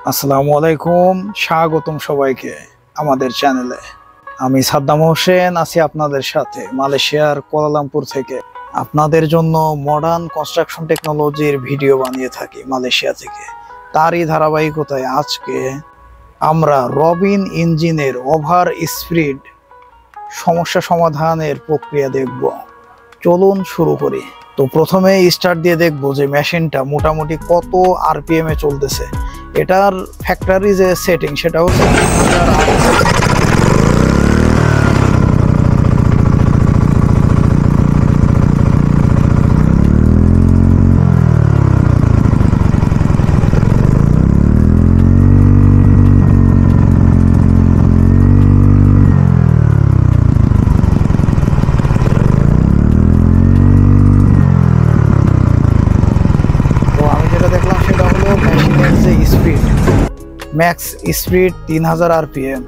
আসসালামু আলাইকুম, স্বাগতম সবাইকে আমাদের চ্যানেলে। আমি সাদ্দাম হোসেন আছি আপনাদের সাথে মালয়েশিয়ার কুয়ালালামপুর থেকে। আপনাদের জন্য মডার্ন কনস্ট্রাকশন টেকনোলজির ভিডিও বানিয়ে থাকি মালয়েশিয়া থেকে। তারই ধারাবাহিকতায় আজকে আমরা রবিন ইঞ্জিনের ওভার স্পিড সমস্যা সমাধানের প্রক্রিয়া দেখব। চলুন শুরু করি। তো প্রথমে স্টার্ট দিয়ে দেখবো যে মেশিনটা মোটামুটি কত আরপিএম এ চলতেছে। এটার ফ্যাক্টরি যে সেটিং সেটা হচ্ছে ম্যাক্স স্পিড 3000 আরপিএম,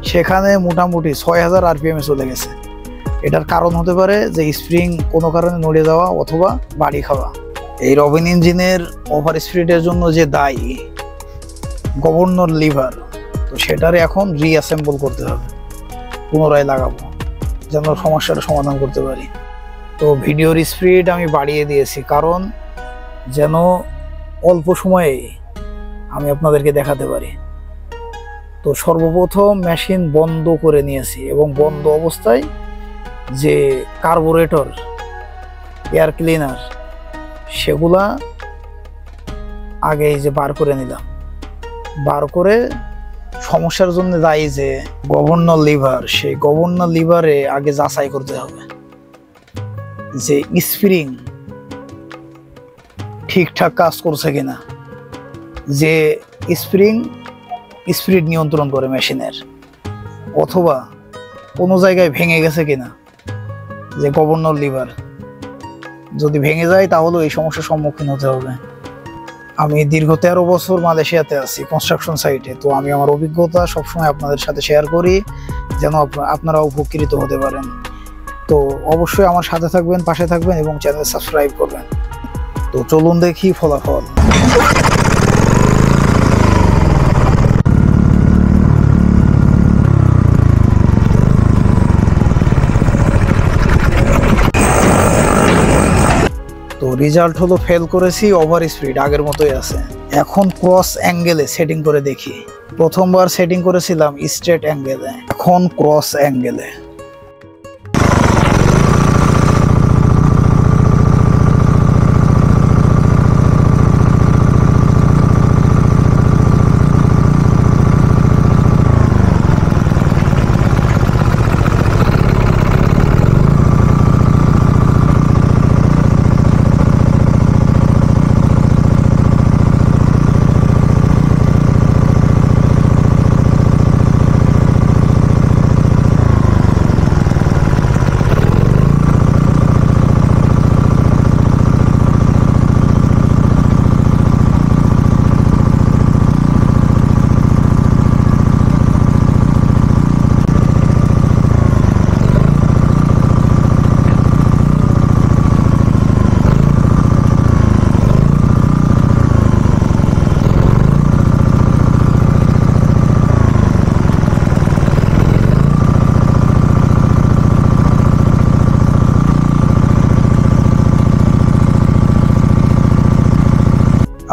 সেখানে মোটামুটি 6000 আরপিএম এ চলে গেছে। এটার কারণ হতে পারে যে স্প্রিং কোনো কারণে নড়ে যাওয়া অথবা বাড়ি খাওয়া। এই রবিন ইঞ্জিনের ওভার স্পিডের জন্য যে দায়ী গভর্নর লিভার, তো সেটারে এখন রিঅ্যাসেম্বল করতে হবে, পুনরায় লাগাবো যেন সমস্যাটা সমাধান করতে পারি। তো ভিডিওর স্পিড আমি বাড়িয়ে দিয়েছি কারণ যেন অল্প সময়ে আমি আপনাদেরকে দেখাতে পারি। তো সর্বপ্রথম মেশিন বন্ধ করে নিয়েছি এবং বন্ধ অবস্থায় যে কার্বোরেটর, এয়ার ক্লিনার, সেগুলা আগে যে বার করে নিলাম। বার করে সমস্যার জন্য দায়ী যে গভর্নর লিভার, সেই গভর্নর লিভারে আগে যাচাই করতে হবে যে স্প্রিং ঠিকঠাক কাজ করছে কিনা, যে স্প্রিং স্পিড নিয়ন্ত্রণ করে মেশিনের, অথবা কোনো জায়গায় ভেঙে গেছে কিনা। যে গভর্নর লিভার যদি ভেঙে যায় তাহলে এই সমস্যার সম্মুখীন হতে হবে। আমি দীর্ঘ 13 বছর মালয়েশিয়াতে আছি কনস্ট্রাকশন সাইটে, তো আমি আমার অভিজ্ঞতা সবসময় আপনাদের সাথে শেয়ার করি যেন আপনারা উপকৃত হতে পারেন। তো অবশ্যই আমার সাথে থাকবেন, পাশে থাকবেন এবং চ্যানেল সাবস্ক্রাইব করবেন। তো চলুন দেখি ফলাফল। তো রেজাল্ট হলো ফেল করেছি, ওভার স্পিড আগের মতোই আছে। এখন ক্রস অ্যাঙ্গেলে সেটিং করে দেখি। প্রথমবার সেটিং করেছিলাম স্ট্রেট অ্যাঙ্গেলে, এখন ক্রস অ্যাঙ্গেলে।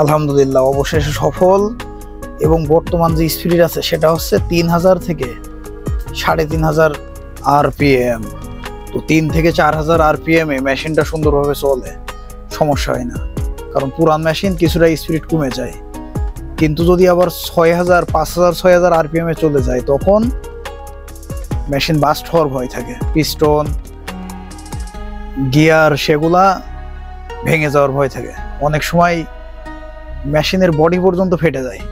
আলহামদুলিল্লাহ অবশেষে সফল। এবং বর্তমান যে স্পিড আছে সেটা হচ্ছে 3000 থেকে 3500 আরপিএম। তো 3 থেকে 4000 আরপিএম এ মেশিনটা সুন্দরভাবে চলে, সমস্যা হয় না। কারণ পুরান মেশিন কিছুটা স্পিড কমে যায়, কিন্তু যদি আবার 6000, 5000, 6000 আরপিএম এ চলে যায় তখন মেশিন বাস্ট হওয়ার ভয় থাকে। পিস্টন, গিয়ার সেগুলা ভেঙে যাওয়ার ভয় থাকে। অনেক সময় মেশিনের বডি পর্যন্ত ফেটে যায়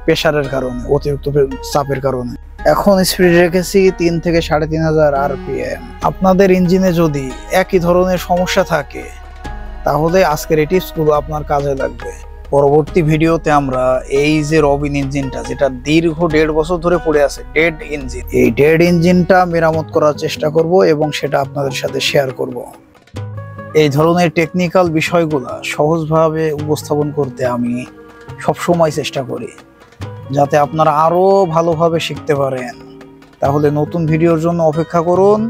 প্রেসারের কারণে, অতিরিক্ত চাপের কারণে। এখন স্পিড রেখেছি 3 থেকে 3500 আরপিএম। আপনাদের ইঞ্জিনে যদি একই ধরনের সমস্যা থাকে তাহলে আজকের এই টিপসগুলো আপনার কাজে লাগবে। পরবর্তী ভিডিওতে আমরা এই যে রবিন ইঞ্জিনটা, যেটা দীর্ঘ 1.5 বছর ধরে পড়ে আছে, ডেড ইঞ্জিন, এই ডেড ইঞ্জিনটা মেরামত করার চেষ্টা করব এবং সেটা আপনাদের সাথে শেয়ার করব। এই ধরনের টেকনিক্যাল বিষয়গুলো সহজভাবে উপস্থাপন করতে আমি সবসময় চেষ্টা করি। যাতে আপনারা আরও ভালোভাবে শিখতে পারেন। তাহলে নতুন ভিডিওর জন্য অপেক্ষা করুন।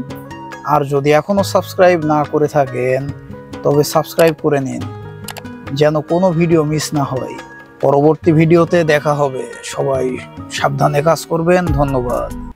আর যদি এখনও সাবস্ক্রাইব না করে থাকেন তবে সাবস্ক্রাইব করে নিন, যেন কোনো ভিডিও মিস না হয়। পরবর্তী ভিডিওতে দেখা হবে। সবাই সাবধানে কাজ করবেন। ধন্যবাদ।